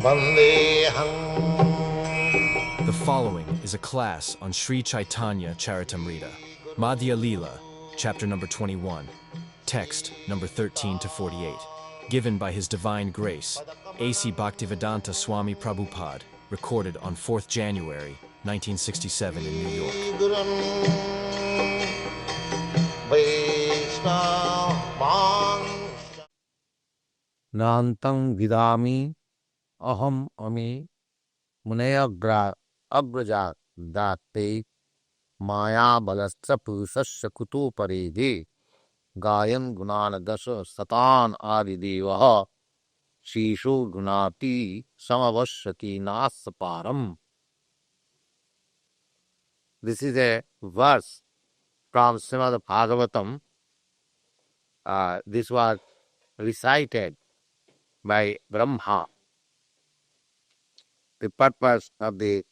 The following is a class on Sri Chaitanya Charitamrita, Madhya Leela, chapter number 21, text number 13 to 48, given by His Divine Grace, A.C. Bhaktivedanta Swami Prabhupada, recorded on 4th January, 1967 in New York. नान्तं विदामि अहम अमी मुनयग्रजात दाते माया बलस्य पुरुषस्य कुतो परेदे गायन गुणान दश सतान आदिदेवः शीशो गुणाति समवश्यति नास पारम. This is a verse from Srimad Bhagavatam. This was recited by Brahma. The purpose of the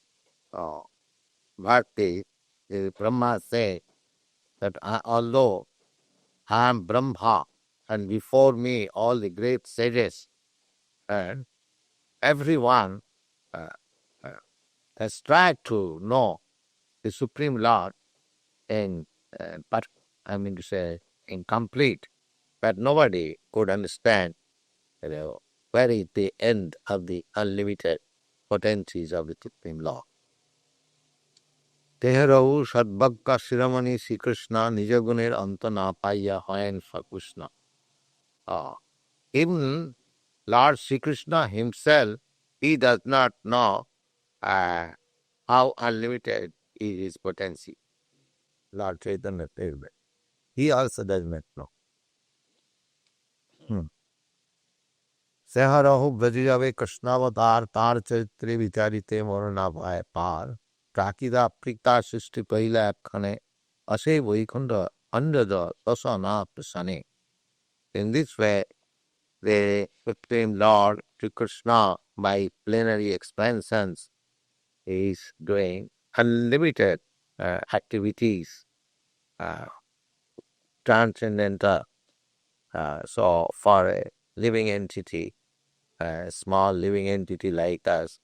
bhakti is Brahma said that although I am Brahma and before me all the great sages and everyone has tried to know the Supreme Lord in incomplete, but nobody could understand where is the end of the unlimited potencies of the Supreme Lord. Teherahu Sadbhakka Shiramani Sri Krishna Nijagunir Antana Paya Hoyan Sakushna. Even Lord Sri Krishna himself, he does not know how unlimited is his potency. Lord Chaitanya says that. He also does not know. Seharahu Brajijave Krishnavatar Tar Chaitri Vicharite Morana Bhai Par Prakida Prikta Srishti Pahila Apkhane Ase Vaikunda under the Sasana Prasane. In this way, the Supreme Lord Sri Krishna, by plenary expansions, is doing unlimited activities, transcendental. So, for a living entity, a small living entity like us,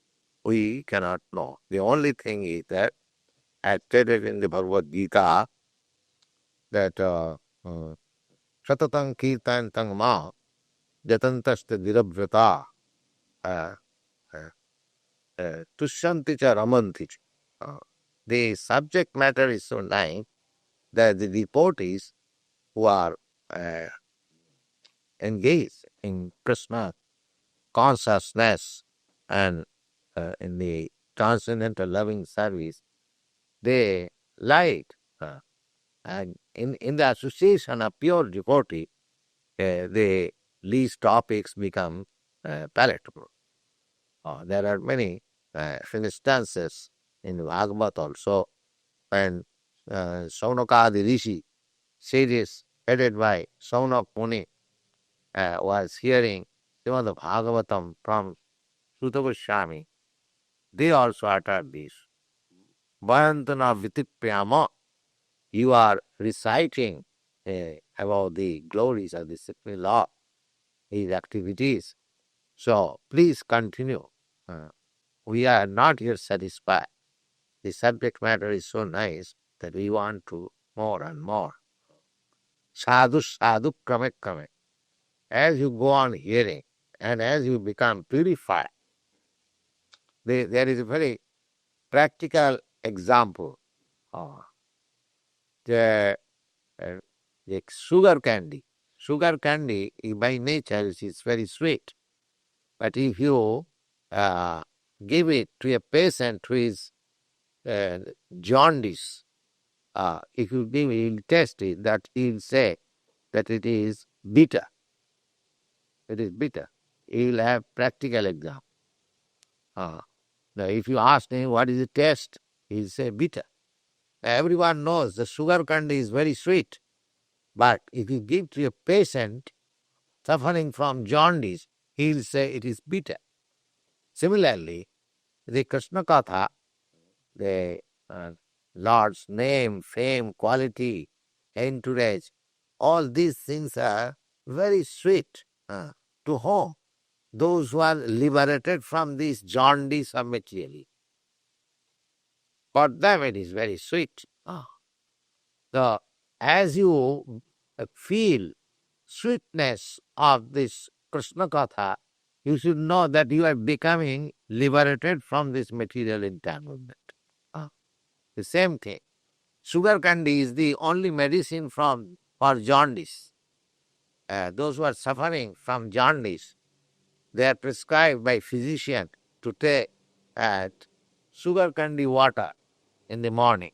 we cannot know. The only thing is that, as stated in the Bhagavad Gita, that Shatatang Kirtantang Ma Jatantashta Dirabhrata Tushyanti cha Ramanti. The subject matter is so nice that the devotees who are engaged in Krishna consciousness and in the transcendental loving service, they like, and in the association of pure devotee, the least topics become palatable. There are many instances in Bhagavad also, when Saunakadi Rishi, sages headed by Saunak Muni, was hearing Srimad Bhagavatam from Sutta Goswami, they also uttered this. Vayantana Vitipyama, you are reciting about the glories of the Supreme Lord, his activities. So please continue. We are not yet satisfied. The subject matter is so nice that we want to more and more. Sadhu sadhu krame krame. As you go on hearing and as you become purified, there is a very practical example. The sugar candy. Sugar candy by nature is very sweet. But if you give it to a patient who is jaundice, if you give it, he'll taste it, that he'll say that it is bitter. It is bitter. He'll have practical example. Now, if you ask him what is the taste, he'll say bitter. Everyone knows the sugar candy is very sweet. But if you give to a patient suffering from jaundice, he'll say it is bitter. Similarly, the Krishna Katha, the Lord's name, fame, quality, entourage, all these things are very sweet to whom? those who are liberated from this jaundice of materialism. For them it is very sweet. So as you feel sweetness of this Krishna Katha, you should know that you are becoming liberated from this material entanglement. The same thing. Sugar candy is the only medicine for jaundice. Those who are suffering from jaundice, they are prescribed by physician to take sugar candy water in the morning.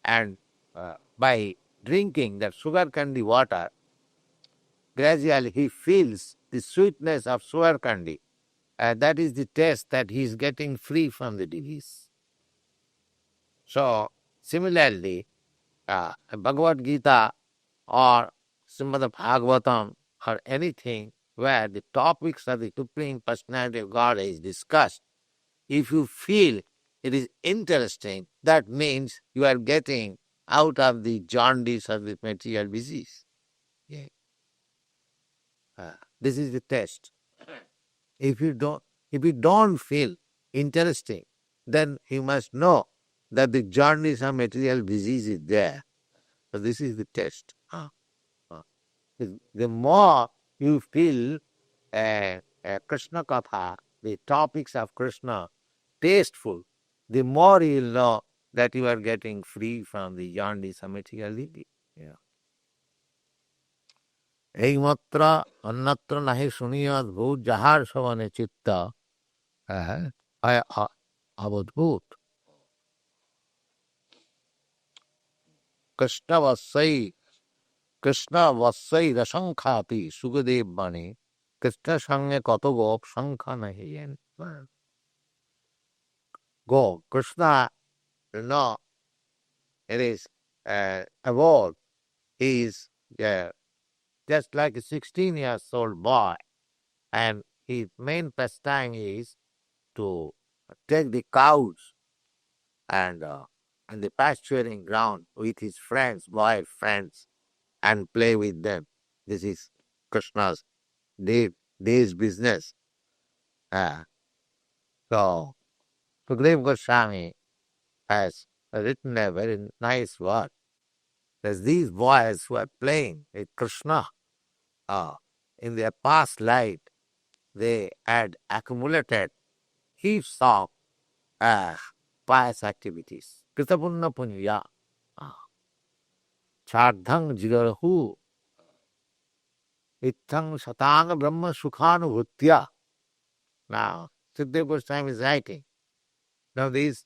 And by drinking that sugar candy water, gradually he feels the sweetness of sugar candy. That is the taste that he is getting free from the disease. So, similarly, Bhagavad Gita or Srimad Bhagavatam or anything where the topics of the Supreme Personality of God is discussed, if you feel it is interesting, that means you are getting out of the jaundice of the material disease. Yeah. This is the test. If you don't feel interesting, then you must know that the jaundice of material disease is there. So this is the test. The more you feel Krishna Katha, the topics of Krishna, tasteful, the more you will know that you are getting free from the jaundice of materiality. Yeah. এইমাত্র অন্যত্র নাহি শুনিয়ত ভূত যাহার সবনে চিত্ত হয় অবধূত কৃষ্ণ বৎসই রসংখ্যাতি সুখদেব বাণী কৃষ্ণের সঙ্গে কত গোপ সংখ্যা নাহি go Krishna, it is evolved. He is just like a 16-year-old boy, and his main pastime is to take the cows and the pasturing ground with his friends, boy friends, and play with them. This is Krishna's day's business. So, Sukadeva Goswami has written a very nice word. There's these boys who are playing with Krishna. In their past life, they had accumulated heaps of pious activities. Kritapunna punya. Chardhang jigarahu. Ittang satanga brahma sukhanubhutya. Now, Sukadeva Goswami is writing. Now, these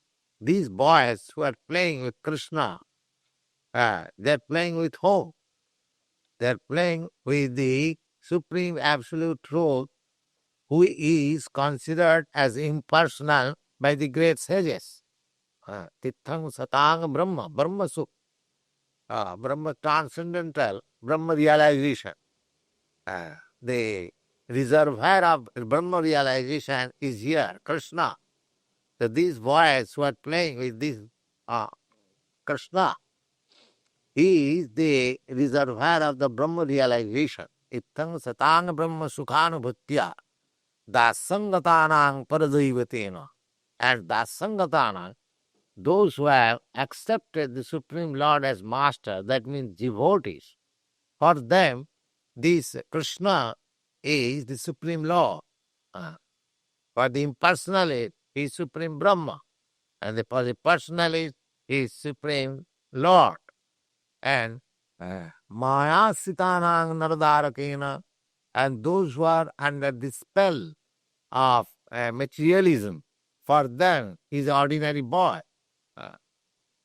boys who are playing with Krishna, they're playing with whom? They're playing with the Supreme Absolute Truth, who is considered as impersonal by the great sages. Tithang Satang Brahma, Brahma Sukh, Brahma transcendental, Brahma realization. The reservoir of Brahma realization is here, Krishna. So these boys who are playing with this Krishna, he is the reservoir of the Brahma realization. Ittang satang Brahma sukhanubhutya dasangatanang paradaivatena. And dasangatanang, those who have accepted the Supreme Lord as Master, that means devotees, for them, this Krishna is the Supreme Lord. For the impersonalist, he is Supreme Brahma. And for the personalist, he is Supreme Lord. And Maya Sitanang Naradarakena, and those who are under the spell of materialism, for them he is an ordinary boy.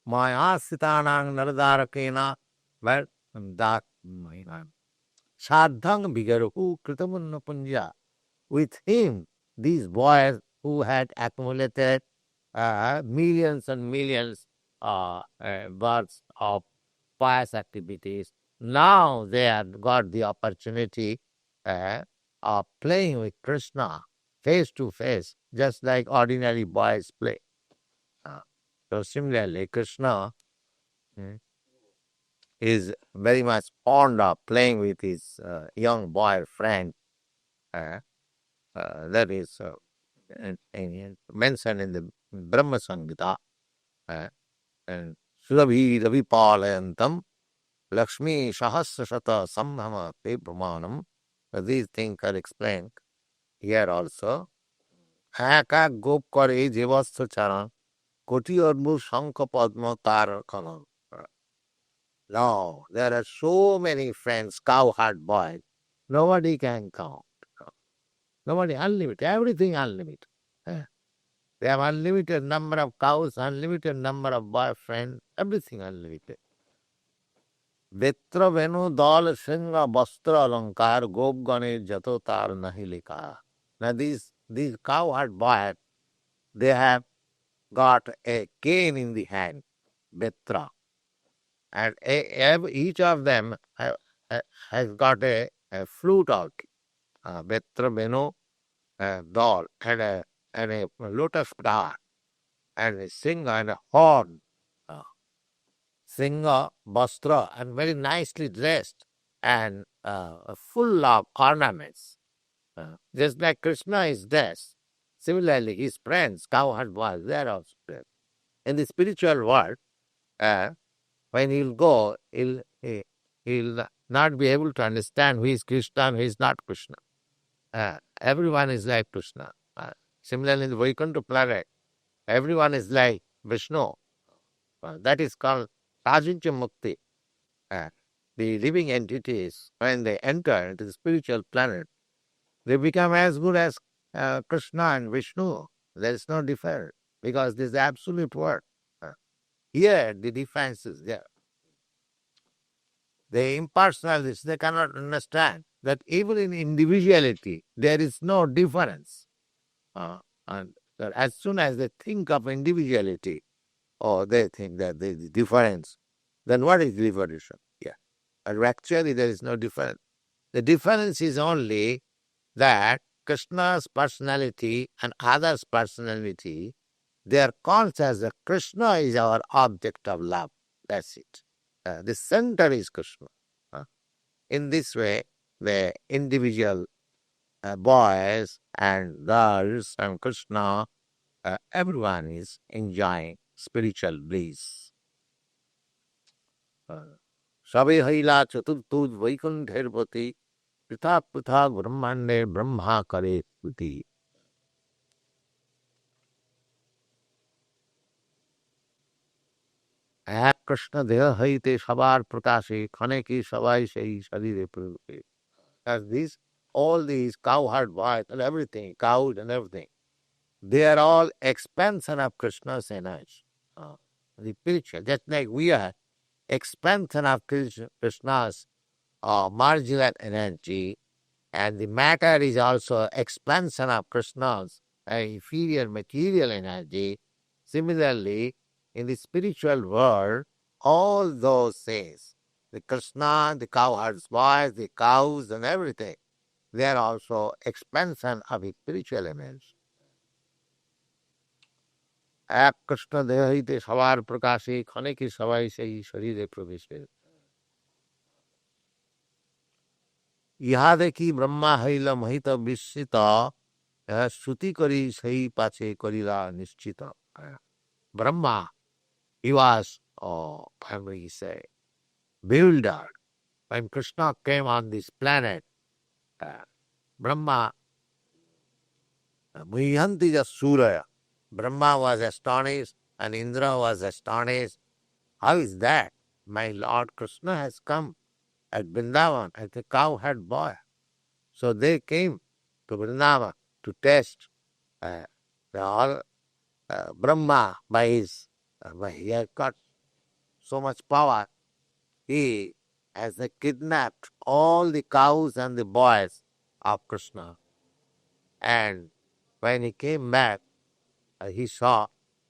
Maya Sitanang Naradarakena, but that Sadhang Bigarahu Kritamunna Punya. With him, these boys who had accumulated millions and millions words of pious activities, now they have got the opportunity of playing with Krishna face to face, just like ordinary boys play. So similarly, Krishna is very much fond of playing with his young boy friend. that is mentioned in the Brahma Samhita. And Surabhi Ravipalayantam Lakshmi Sahasrashata Samhama Te Brahmanam. These things are explained here also. এক এক গোপ করে জীবস্থ চারণ কোটি অদ্ভুত শঙ্খ পদ্ম তার খনন. No, there are so many friends, cowherd boys. Nobody can count. Nobody, unlimited, everything unlimited. They have unlimited number of cows, unlimited number of boyfriends, everything unlimited. বেত্র Benu দল সিংহ বস্ত্র অলঙ্কার গোপগণের যত তার নাহি লেখা. Now these cowherd boys, they have got a cane in the hand, betra, and each of them has got a flute out, betra beno doll, and a lotus flower, and a singer and a horn, singer bastra, and very nicely dressed, and full of ornaments, just like Krishna is dressed. Similarly, his friends, cowherd boys, they are also there. In the spiritual world, when he'll go, he'll not be able to understand who is Krishna and who is not Krishna. Everyone is like Krishna. Similarly, in the Vaikuntha planet, everyone is like Vishnu. That is called Rajuncha Mukti. The living entities, when they enter into the spiritual planet, they become as good as Krishna and Vishnu. There is no difference because this is the absolute word. Here, the difference is there. The impersonalists, they cannot understand that even in individuality, there is no difference. And that as soon as they think of individuality, or they think that there is difference, then what is liberation? Yeah. But actually, there is no difference. The difference is only that Krishna's personality and others' personality, they are conscious that Krishna is our object of love. That's it. The center is Krishna. In this way, the individual boys and girls and Krishna, everyone is enjoying spiritual bliss. Sabe haila chaturtud vaikunther pati pritha pritha brahmande brahma kare puti. এক কৃষ্ণ দেহ হইতে সবার প্রকাশে ক্ষণেকে সবাই সেই শরীরে প্রবেশে. As these, all these cowherd boys and everything, cows and everything, they are all expansion of Krishna's energy. The spiritual, just like we are expansion of Krishna's marginal energy, and the matter is also expansion of Krishna's inferior material energy. Similarly, in the spiritual world, all those things, the Krishna, the cowherd's boys, the cows and everything, they are also expansion of his spiritual energy. এক কৃষ্ণ দেহ হইতে সবার প্রকাশে ক্ষণেকে সবাই সেই শরীরে প্রবেশে. ইহা দেখি ব্রহ্মা হইল মহিত বিস্মিত, শ্রুতি করি সেই পাছে করিলা নিশ্চিত. Brahma, he was, how do you say, bewildered. When Krishna came on this planet, Brahma, Muhyanti Suraya, Brahma was astonished and Indra was astonished. How is that? My Lord Krishna has come at Vrindavan as a cowherd boy. So they came to Vrindavan to test Brahma by his, he has got so much power. He has kidnapped all the cows and the boys of Krishna. And when he came back, he saw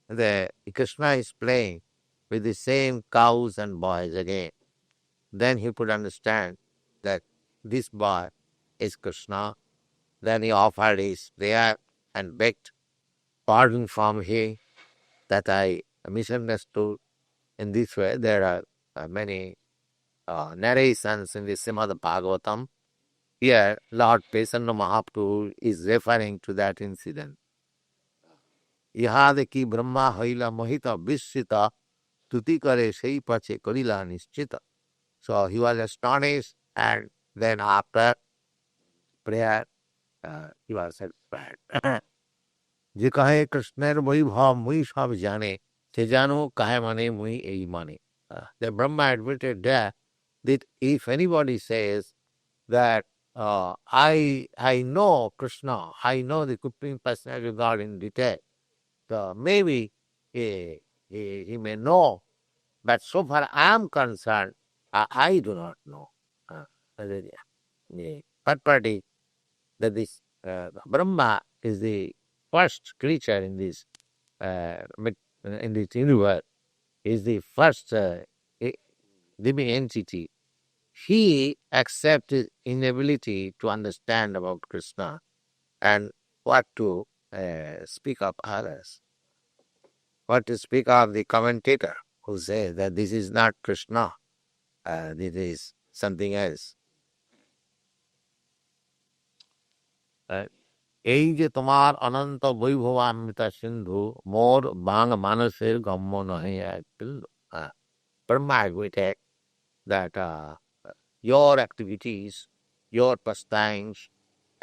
that Krishna is playing with the same cows and boys again. Then he could understand that this boy is Krishna. Then he offered his prayer and begged pardon from him that I misunderstood. In this way, there are many narrations in the Srimad Bhagavatam Here, Lord Chaitanya Mahaprabhu is referring to that incident. Ihade ki Brahma haila mohita visita tuti kare sei pache karila nischita. So he was astonished, and then after prayer, he was satisfied. যে কাহে কৃষ্ণের বৈভব মুই সব জানে সে জানো কাহে মানে মুই এই মানে. The Brahma admitted that if anybody says that I know Krishna, I know the Supreme Personality of God in detail, so maybe he may know, but so far I am concerned, I do not know. Third party, that this Brahma is the first creature in this in this universe, is the first living entity. He accepts his inability to understand about Krishna and what to speak of others. What to speak of the commentator who says that this is not Krishna, this is something else. এই যে তোমার অনন্ত বৈভবান্বিত সিন্ধু মোর বাং মানসের গম্য নহে এক বিন্দু. Brahma admitted that your activities, your pastimes,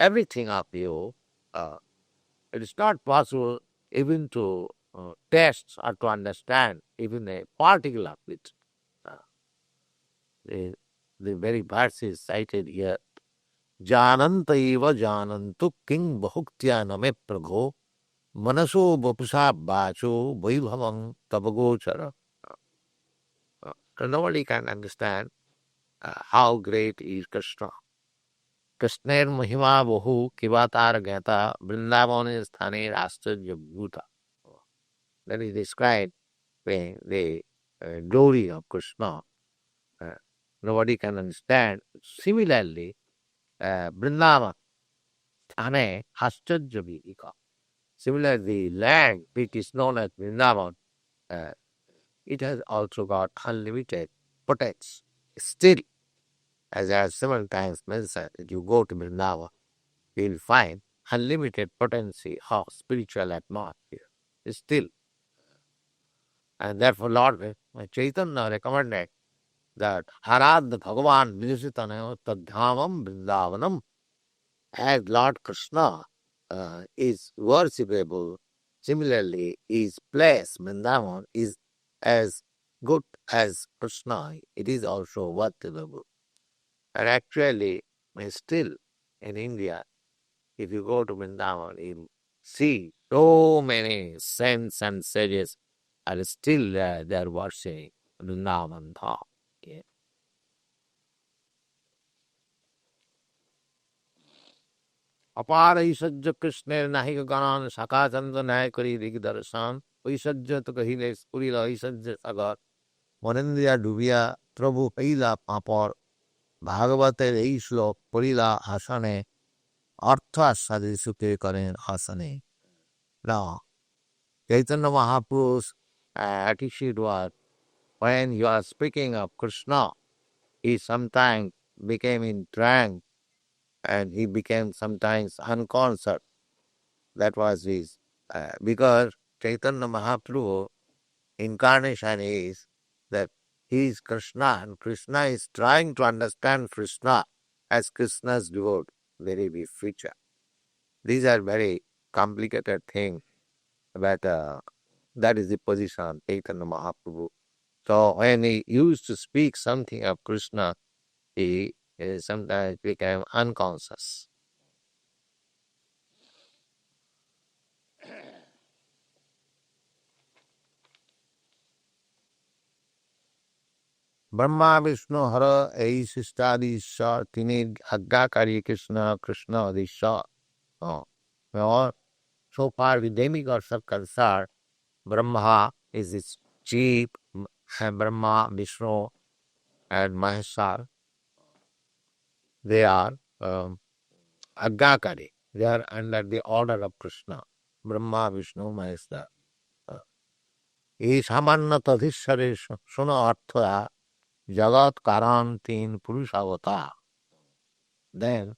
everything of you, it is not possible even to test or to understand even a particle of it. The very verse is cited here. जानन्त एव जानन्तु किं बहुक्त्या न मे प्रभो मनसो वपुषा वाचो वैभवं तव गोचर. Nobody can understand how great is Krishna. Krishner महिमा बहु किवातार ज्ञाता वृंदावन स्थाने आश्चर्य भूता. That is described when the glory of Krishna. Nobody can understand. Similarly, Vrindavan स्थाने आश्चर्य भूता. Similarly, the land which is known as Vrindavan, it has also got unlimited potential. Still, as I have several times mentioned, if you go to Vrindavan, you will find unlimited potency of spiritual atmosphere. Still. And therefore, Lord Chaitanya recommended that Harad Bhagavan Vidusitanayo Tadhamam Vrindavanam, as Lord Krishna is worshipable. Similarly, his place, Vrindavan, is as good as Krishna. It is also worshipable. And actually, still in India, if you go to Vrindavan, you see so many saints and sages are still there, they are worshiping Vrindavan Dham. Yeah. अपार ऐश्वर्य कृष्णेर नाहिक गणान शाखा चंद्र न्याय करी दिग्दर्शन ऐश्वर्य तो कहिले पुरील ऐश्वर्य सागर মনেন্দ্রিয়া ডুবিয়া প্রভু হইলা পাঁপড় ভাগবতের এই শ্লোক পড়িলা আসনে অর্থ আস্বাদে সুখে করেন আসনে. Now, Chaitanya Mahaprabhu's attitude was, when you are speaking of Krishna, he sometimes became in trance and he became sometimes unconscious. That was his, because Chaitanya Mahaprabhu incarnation is that he is Krishna and Krishna is trying to understand Krishna as Krishna's devotee, very big feature. These are very complicated things, but that is the position of Chaitanya Mahaprabhu. So when he used to speak something of Krishna, he sometimes became unconscious. Brahma Vishnu हर এই সৃষ্টাদি ঈশ্বর তিনি আজ্ঞাকারী কৃষ্ণ কৃষ্ণ ঈশ্বর. So far with demigods are concerned, Brahma is its chief, and Brahma, Vishnu, and Maheshwar. They are Aggakari. They are under the order of Krishna. Brahma, Vishnu, Maheshwar. এই সামান্য তধীশ্বরের শোনো অর্থ জগৎ কারণ তিন পুরুষ অবতার. Then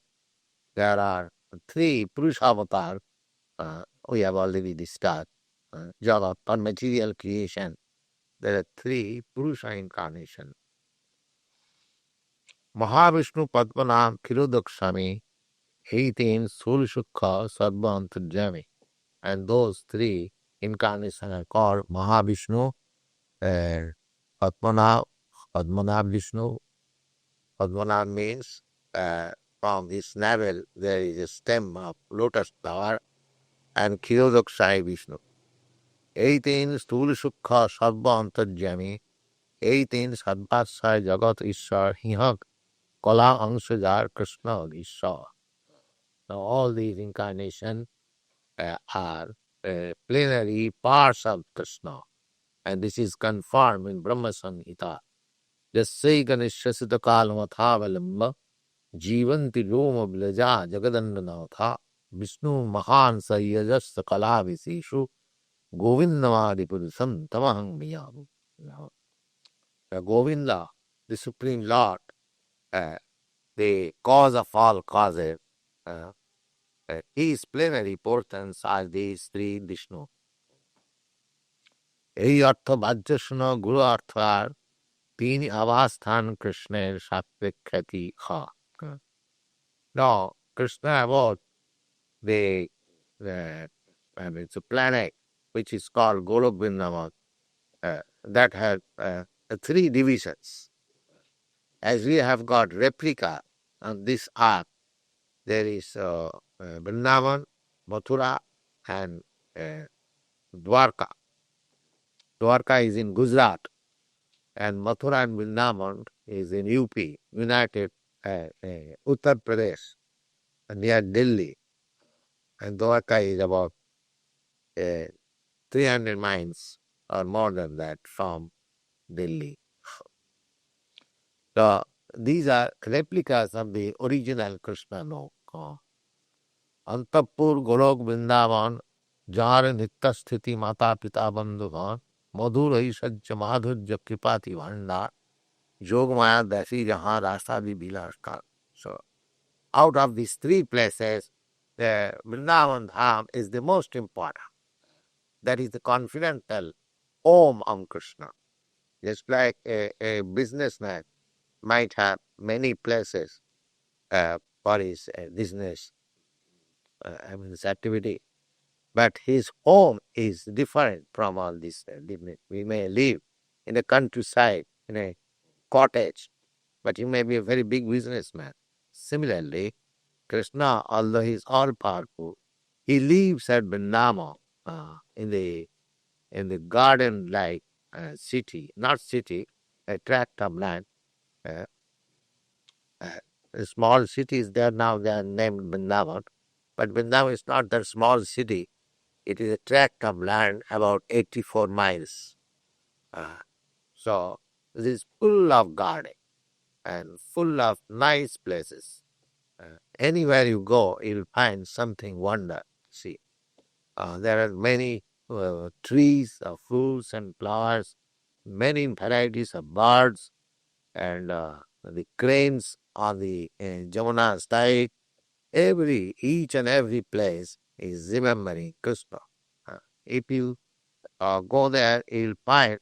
there are three Purusha avatars. We have already discussed. Jagat, or material creation. There are three Purusha incarnations. Mahavishnu Padmanam Kirudakshami, 18 Sul Shukha Sarva Antarjami. And those three incarnations are called Mahavishnu and Padmanab. Padmanab Vishnu. Padmanab means from his navel there is a stem of lotus flower, and Kirodakshai Vishnu. 18 Sthula Sukha Sarva Antarjami. 18 Sadvatsai Jagat Ishar Hihak Kala Angsajar Krishna Ishar. Now all these incarnations are plenary parts of Krishna, and this is confirmed in Brahma Samhita. Jassai Ganeshasita Kalmatha Valamba Jivanti Roma Blaja Jagadandanatha Vishnu Mahan Sayajas Kala Viseshu Govindamadi Purusam Tamahang Miyamu. Govinda, the Supreme Lord, the cause of all causes, his plenary portions are these three Vishnu. এই অর্থ বাহ্য শোনো গুরু অর্থ আর তিনি আবাসস্থান কৃষ্ণের সাপেক্ষাতি হ. Now, Krishna about it's a planet which is called Golok Vrindavan that has three divisions. As we have got replica on this earth, there is Vrindavan, Mathura, and Dwarka. Dwarka is in Gujarat, and Mathura and Vrindavan is in UP, United Uttar Pradesh, near Delhi. And Dwarka is about 300 miles or more than that from Delhi. So these are replicas of the original Krishna Lok. Antapur Golok Vrindavan Jar Nitya Sthiti Mata Pita Bandhugan Madhur Aishajya Madhurya Kripati Vandar Jog Maya Dasi Jahan Rasa Bhi Bilas Kar. So out of these three places, the Vrindavan Dham is the most important. That is the confidential home of Krishna. Just like a businessman might have many places for his business, his activity, but his home is different from all this. We may live in a countryside, in a cottage, but you may be a very big businessman. Similarly, Krishna, although he is all powerful, he lives at Vrindavan in the garden-like city, not city, a tract of land. Small cities there now, they are named Vrindavan, but Vrindavan is not that small city. It is a tract of land about 84 miles. So it is full of garden and full of nice places. Anywhere you go, you'll find something wonder. See, there are many trees of fruits and flowers, many varieties of birds, and the cranes on the Jamuna side. Each and every place is remembering Krishna. If you go there, you'll find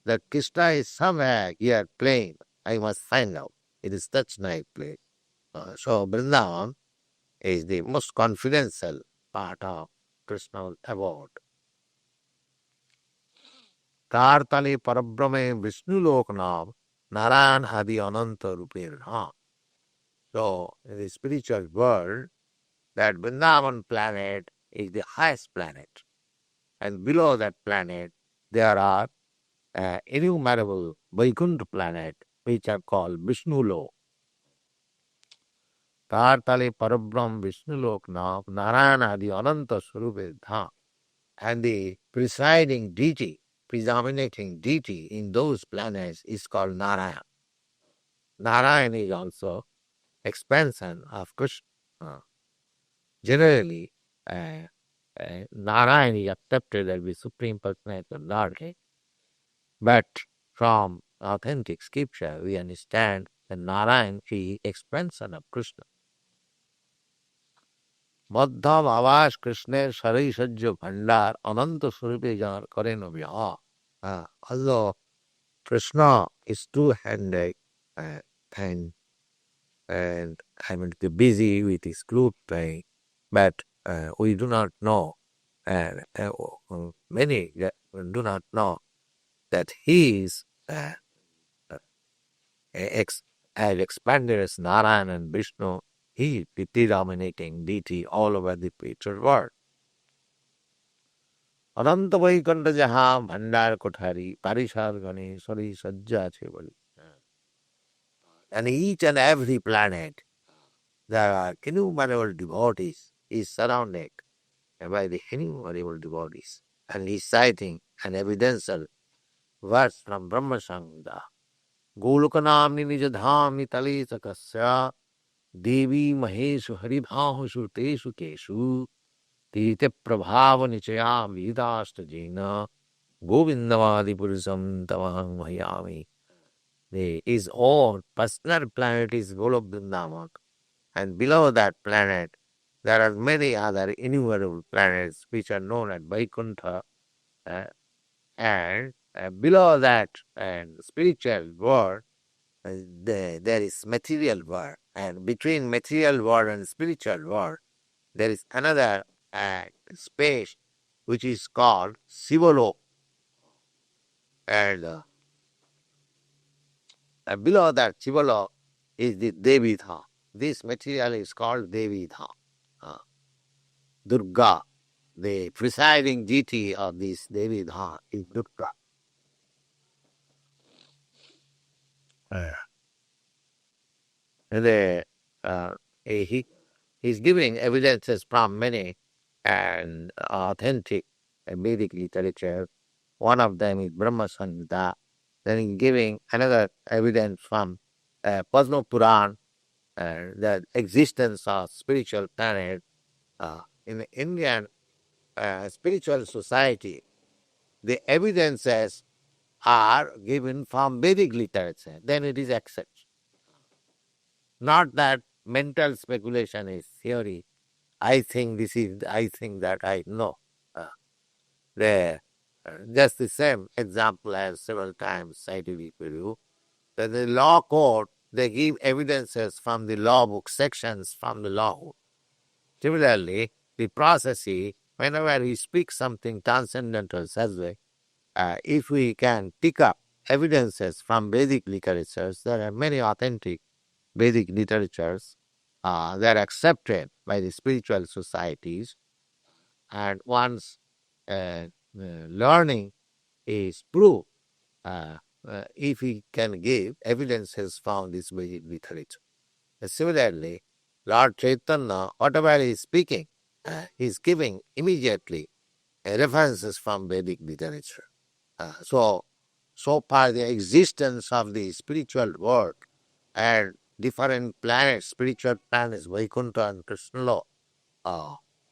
that Krishna is somewhere here playing. I must find out. It is such nice place. So Vrindavan is the most confidential part of Krishna's abode. Tartali Parabrahme Vishnu Loknav Narayan Adi Ananta Rupirha. So in the spiritual world, that Vrindavan planet is the highest planet. And below that planet, there are innumerable Vaikuntha planets, which are called Vishnu Lok. Tartali Parabrahm Vishnu Loknav Narayana Adi Ananta Surupedha. And the presiding deity, predominating deity in those planets is called Narayan. Narayan is also expansion of Krishna. Generally, Narayan is accepted as the Supreme Personality of Godhead. But from authentic scripture, we understand that Narayan is expansion of Krishna. Madham Avas Krishna Sarai Sajja Bhandar Ananta Surupe Jar Karena Vya. Although Krishna is two-handed uh, and I mean busy with his group playing, but we do not know, and many do not know that he is uh, as expanded as Narayan and Vishnu. He is the predominating deity all over the creature world. अनंत वैकुंठ जहाँ भंडार कोठारी पारिशार गणेश्वरी सज्जा छे बोली. And each and every planet, there are innumerable devotees. He is surrounded by the innumerable devotees. And he is citing an evidential verse from Brahma Samhita. Golokanamni nijadhami tali sakasya devi maheshu haribhahu teshu keshu tite prabhava nichaya vidasta jena govindavadi purusam tamang mahayami. His own personal planet is Golok Vrindavan. And below that planet, there are many other innumerable planets which are known as Vaikuntha. And below that, and spiritual world, there is material world. And between material world and spiritual world, there is another space which is called Sivalok. And below that Sivalok is the Devidha. This material is called Devidha. Durga, the presiding deity of this Devidha is Durga. And he's giving evidences from many and authentic Vedic literature. One of them is Brahma Samhita. Then he's giving another evidence from Padma Puran, the existence of spiritual planet. In the Indian spiritual society, the evidences are given from Vedic literature, then it is accepted. Not that mental speculation is theory. I think this is, I think that I know. Just the same example as several times cited with you, that the law court, they give evidences from the law book, sections from the law book. Similarly, the processee, whenever he speaks something transcendental subject, if we can pick up evidences from Vedic literatures, there are many authentic Vedic literatures that are accepted by the spiritual societies. And once learning is proved, if we can give evidences from this Vedic literature. Similarly, Lord Chaitanya, whatever he is speaking, he is giving immediately references from Vedic literature. So far the existence of the spiritual world and different planets, spiritual planets, Vaikuntha and Krishna,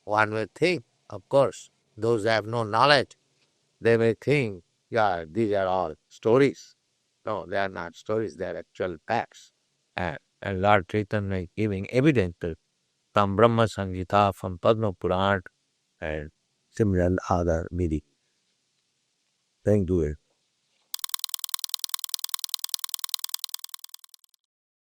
one may think, of course, those who have no knowledge, they may think, yeah, these are all stories. No, they are not stories, they are actual facts. And Lord Chaitanya is giving evidence from Brahma Samhita, from Padma Puran, and similar other Vedic. Thank you.